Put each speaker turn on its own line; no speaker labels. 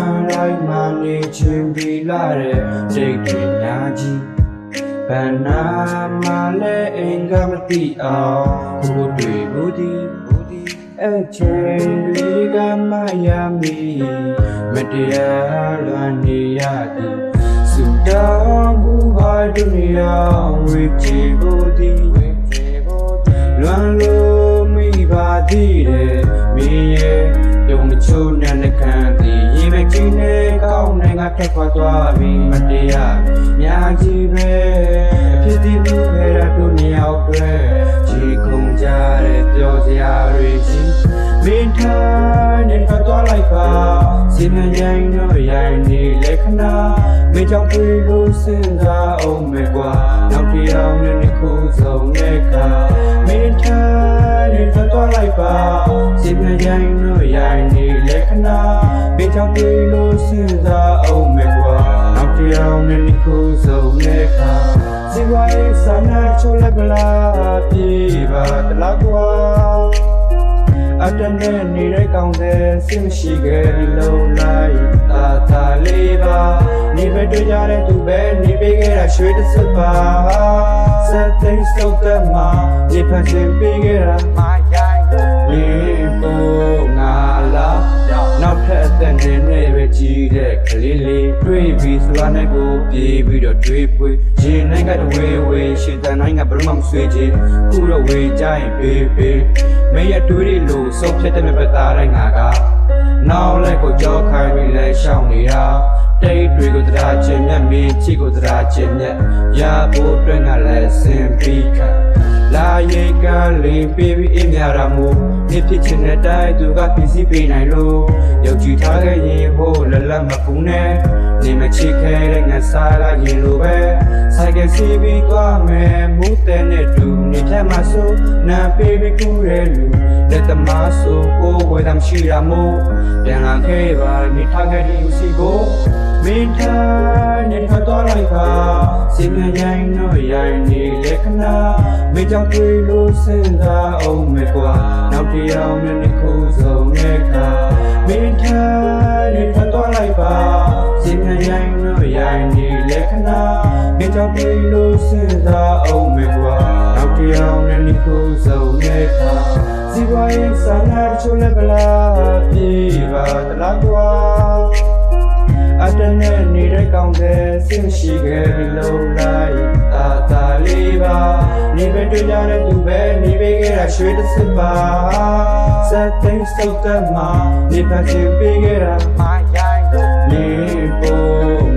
မ်းလိုက်မှနေချင်းပြီးလာတဲ့စိတ်တွေညာကြီးဘန်နာမလည်းအင်္ဂမတိအောင်ဘုတွေဘူးဒီအချင်းတွေကမရမီမတရားလွန်နေရသည်စုတောင်းမှုဟာဒုနီယာဝေချေဘူးဒီလွန်လို့မိပါသေးတယ်မင်းရဲ့တုံးချိုးနဲ့လက်ခံသည်ရေမကြီးနဲ့ကောင်းနိုင်ကထက်ခွာသွားပြီးမတရားများကြီးပဲအဖြစ်ဒီလူခဲရတို့နေရောက်တွေခြေခုံကြတဲ့ပြောစရာတွေရှိမင်းထားနေတော့လိုက်ပါစီမံရိုင်းတော့ရိုင်းနေလက်ခဏမင်းကြောင့်တွေ့လို့စဉ်းစားအောင်မယ်ကွာနောက်တစ်ယောက်နဲ့ခုဆုံးတဲ့ခါမင်းထားနေတော့လိုက်ပါစီမံရိုင်းတော့ရိုင်းနေလက်ခဏမင်းကြောင့်တွေ့လို့စဉ်းစားအောင်မယ်ကွာနောက်တစ်ယောက်နဲ့ခုဆုံးတဲ့ခါစီဝိုင်းစနာချိုလက်ပလာပြေပါတလားကွာအတန်နဲ့နေတဲ့ကောင်းတဲ့စင်ရှိခဲ့လုံးလိုက်တာလေးပါနေပဲတွေ့ကြတဲ့သူပဲနေပေးခဲ့တာရွှေတစ်စက်ပါစက်သိမ်းစုပ်တဲ့မှာဒီဖန်ဆင်းပေးခဲ့တာမရိုင်းနေပေါ်ငါလားနောက်ထပ်အသက်နဲ့ပဲကြီးတဲ့ကလေးလေးတွေ့ပြီးစွာနဲ့ကိုပြေးပြီးတော့တွေ့ပွေရင်နိုင်ကတဝေးဝေးရှင်တန်နိုင်ကဘယ်မှမဆွေးချင်ခုတော့ဝေးကြရင်ပေးပေးမရတွေ့ရလို့ဆုံးဖြတ်တဲ့မြတ်သားတိုင်းငါကနောက်လိုက်ကိုကြောခိုင်းပြီးလဲရှောင်းနေတာတိတ်တွေကိုတရားချင်းမြတ်မင်းချစ်ကိုတရားချင်းမြတ်ရဖို့အတွက်ငါလဲစင်ပြီးခါလာရိတ်ကလေးပေးပြီးအမြရာမို့ဒီဖြစ်ချင်တဲ့တိုင်းသူကပြစီပေးနိုင်လို့ယုံကြည်ထားခဲ့ရင်ဟိုလလမပူနဲ့နေမချစ်ခဲ့တဲ့ငါစားလာရင်လိုပဲဆိုင်ကစီပြီးသွားမယ်မူတဲ့နဲ့တူနေဖြတ်မဆိုးနာပေးပြီးကူရဲလူလက်သမားဆိုကိုဝဲတမ်းရှိရမို့ပြန်လာခဲ့ပါနေထားခဲ့တဲ့စီကိုမင်းထားနေတော့လိုက်ပါစီမံရိုင်းတော့ရိုင်းနေလက်ခဏမင်းကြောင့်တွေ့လို့စဉ်းစားအောင်မယ်ကွာနောက်တစ်ယောက်နဲ့ခုဆုံးတဲ့ခါမင်းထားနေတော့လိုက်ပါစီမံရိုင်းတော့ရိုင်းနေလက်ခဏမင်းကြောင့်တွေ့လို့စဉ်းစားအောင်မယ်ကွာနောက်တစ်ယောက်နဲ့ခုဆုံးတဲ့ခါစီဝိုင်းစနာချိုလက်ပလာပြေပါတလားကွာအတန်နဲ့နေတဲ့ကောင်းတဲ့စင်ရှိခဲ့လုံးလိုက်တာလေးပါနေပဲတွေ့ကြတဲ့သူပဲနေပေးခဲ့တာရွှေတစ်စက်ပါစက်သိမ်းစုပ်တဲ့မှာနေပါချင်ပေးခဲ့တာမရိုင်းနေပေါ်